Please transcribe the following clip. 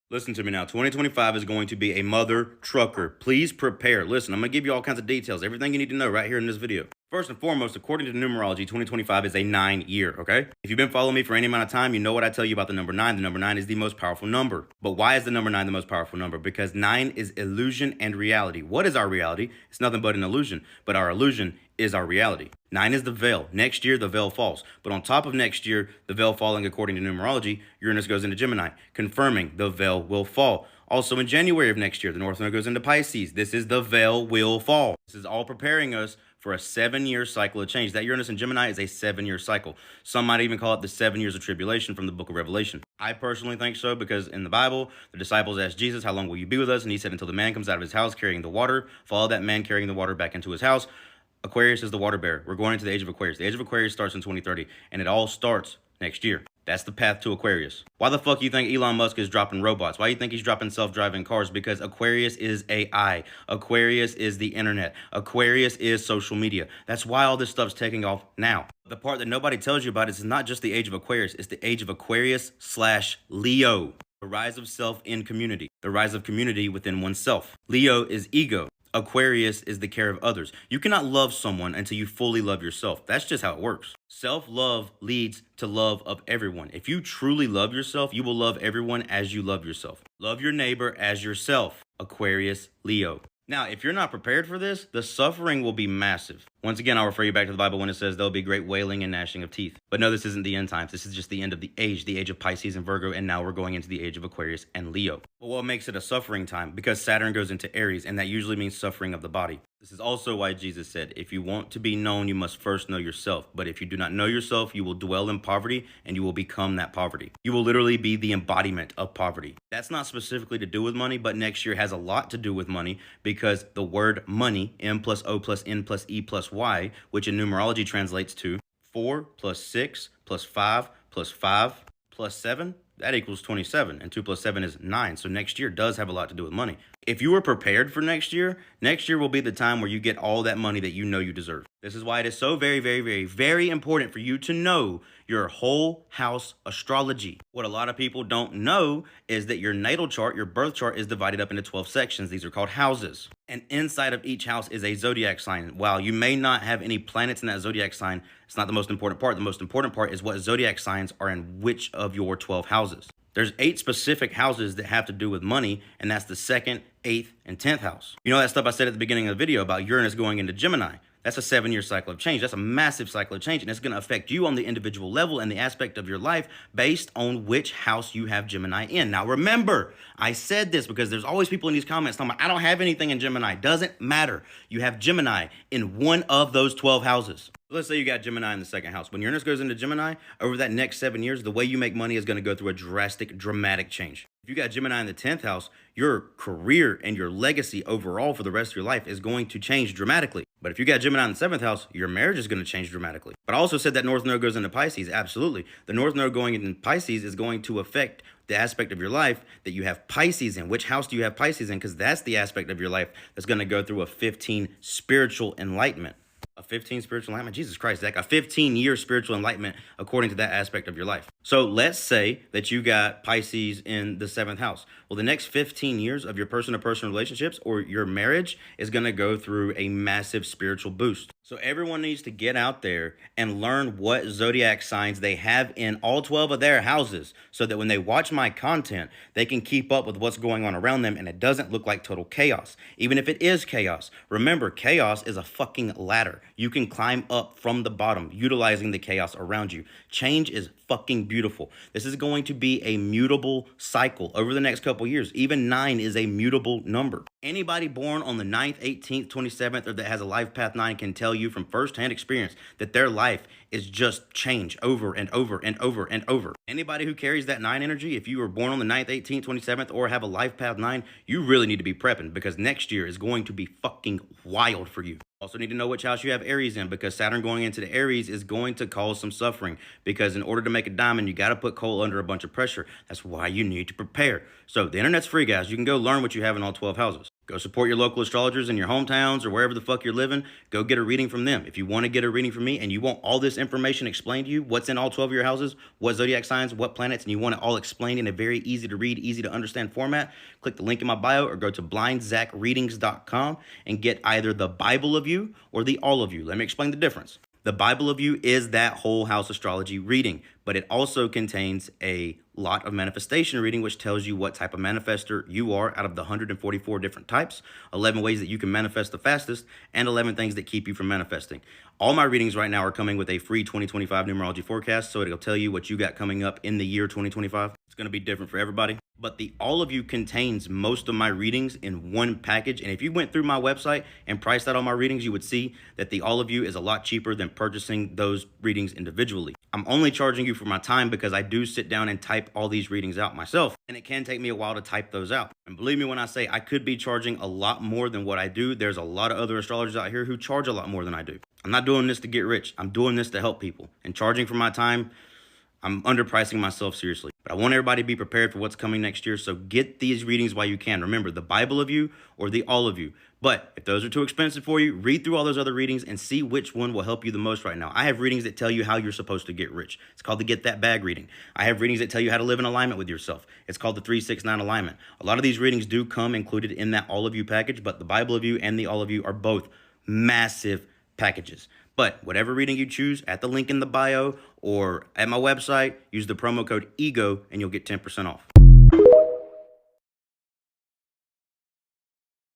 Listen to me now. 2025 is going to be a mother trucker. Please prepare. Listen, I'm going to give you all kinds of details, everything you need to know right here in this video. First and foremost, according to numerology, 2025 is a 9-year, okay? If you've been following me for any amount of time, you know what I tell you about the number 9. The number 9 is the most powerful number. But why is the number 9 the most powerful number? Because 9 is illusion and reality. What is our reality? It's nothing but an illusion. But our illusion is our reality. 9 is the veil. Next year, the veil falls. But on top of next year, the veil falling according to numerology, Uranus goes into Gemini, confirming the veil will fall. Also in January of next year, the North Node goes into Pisces. This is the veil will fall. This is all preparing us for a 7-year cycle of change. That Uranus in Gemini is a 7-year cycle. Some might even call it the 7 years of tribulation from the book of Revelation. I personally think so because in the Bible, the disciples asked Jesus, how long will you be with us? And he said, until the man comes out of his house carrying the water, follow that man carrying the water back into his house. Aquarius is the water bearer. We're going into the age of Aquarius. The age of Aquarius starts in 2030, and it all starts next year. That's the path to Aquarius. Why the fuck you think Elon Musk is dropping robots? Why you think he's dropping self-driving cars? Because Aquarius is AI. Aquarius is the internet. Aquarius is social media. That's why all this stuff's taking off now. The part that nobody tells you about is not just the age of Aquarius. It's the age of Aquarius/Leo. The rise of self in community. The rise of community within oneself. Leo is ego. Aquarius is the care of others. You cannot love someone until you fully love yourself. That's just how it works. Self-love leads to love of everyone. If you truly love yourself, you will love everyone as you love yourself. Love your neighbor as yourself. Aquarius, Leo. Now, if you're not prepared for this, the suffering will be massive. Once again, I'll refer you back to the Bible when it says there'll be great wailing and gnashing of teeth. But no, this isn't the end times. This is just the end of the age of Pisces and Virgo, and now we're going into the age of Aquarius and Leo. But what makes it a suffering time? Because Saturn goes into Aries, and that usually means suffering of the body. This is also why Jesus said, if you want to be known, you must first know yourself. But if you do not know yourself, you will dwell in poverty and you will become that poverty. You will literally be the embodiment of poverty. That's not specifically to do with money, but next year has a lot to do with money because the word money, M plus O plus N plus E plus Y, which in numerology translates to 4 plus 6 plus 5 plus 5 plus 7. That equals 27, and 2 plus 7 is 9. So next year does have a lot to do with money. If you are prepared for next year will be the time where you get all that money that you know you deserve. This is why it is so very, very, very, very important for you to know your whole house astrology. What a lot of people don't know is that your natal chart, your birth chart, is divided up into 12 sections. These are called houses. And inside of each house is a zodiac sign. While you may not have any planets in that zodiac sign, it's not the most important part. The most important part is what zodiac signs are in which of your 12 houses. There's 8 specific houses that have to do with money, and that's the 2nd, 8th, and 10th house. You know that stuff I said at the beginning of the video about Uranus going into Gemini? That's a 7-year cycle of change. That's a massive cycle of change, and it's going to affect you on the individual level and the aspect of your life based on which house you have Gemini in. Now, remember, I said this because there's always people in these comments talking about, I don't have anything in Gemini. Doesn't matter. You have Gemini in one of those 12 houses. Let's say you got Gemini in the 2nd house. When Uranus goes into Gemini, over that next 7 years, the way you make money is going to go through a dramatic change. If you got Gemini in the 10th house, your career and your legacy overall for the rest of your life is going to change dramatically. But if you got Gemini in the 7th house, your marriage is going to change dramatically. But I also said that North Node goes into Pisces. Absolutely. The North Node going into Pisces is going to affect the aspect of your life that you have Pisces in. Which house do you have Pisces in? Because that's the aspect of your life that's going to go through a 15 spiritual enlightenment. A 15 spiritual enlightenment? Jesus Christ, Zach. A 15-year spiritual enlightenment according to that aspect of your life. So let's say that you got Pisces in the 7th house. Well, the next 15 years of your person-to-person relationships or your marriage is going to go through a massive spiritual boost. So everyone needs to get out there and learn what zodiac signs they have in all 12 of their houses so that when they watch my content, they can keep up with what's going on around them and it doesn't look like total chaos. Even if it is chaos, remember, chaos is a fucking ladder. You can climb up from the bottom utilizing the chaos around you. Change is fucking beautiful. This is going to be a mutable cycle over the next couple years. Even 9 is a mutable number. Anybody born on the 9th, 18th, 27th, or that has a life path 9 can tell you from firsthand experience that their life is just change over and over and over and over. Anybody who carries that 9 energy, if you were born on the 9th, 18th, 27th, or have a life path 9, you really need to be prepping because next year is going to be fucking wild for you. Also need to know which house you have Aries in because Saturn going into the Aries is going to cause some suffering because in order to make a diamond, you got to put coal under a bunch of pressure. That's why you need to prepare. So the internet's free, guys. You can go learn what you have in all 12 houses. Go support your local astrologers in your hometowns or wherever the fuck you're living. Go get a reading from them. If you want to get a reading from me and you want all this information explained to you, what's in all 12 of your houses, what zodiac signs, what planets, and you want it all explained in a very easy to read, easy to understand format, click the link in my bio or go to blindzacreadings.com and get either the Bible of you or the All of You. Let me explain the difference. The Bible of You is that whole house astrology reading, but it also contains a lot of manifestation reading, which tells you what type of manifester you are out of the 144 different types, 11 ways that you can manifest the fastest, and 11 things that keep you from manifesting. All my readings right now are coming with a free 2025 numerology forecast, so it'll tell you what you got coming up in the year 2025. It's going to be different for everybody. But the All of You contains most of my readings in one package. And if you went through my website and priced out all my readings, you would see that the All of You is a lot cheaper than purchasing those readings individually. I'm only charging you for my time because I do sit down and type all these readings out myself. And it can take me a while to type those out. And believe me when I say I could be charging a lot more than what I do. There's a lot of other astrologers out here who charge a lot more than I do. I'm not doing this to get rich. I'm doing this to help people. And charging for my time, I'm underpricing myself seriously. But I want everybody to be prepared for what's coming next year. So get these readings while you can. Remember, the Bible of You or the All of You. But if those are too expensive for you, read through all those other readings and see which one will help you the most right now. I have readings that tell you how you're supposed to get rich. It's called the Get That Bag reading. I have readings that tell you how to live in alignment with yourself. It's called the 369 alignment. A lot of these readings do come included in that All of You package, but the Bible of You and the All of You are both massive packages. But whatever reading you choose, at the link in the bio or at my website, use the promo code EGO and you'll get 10% off.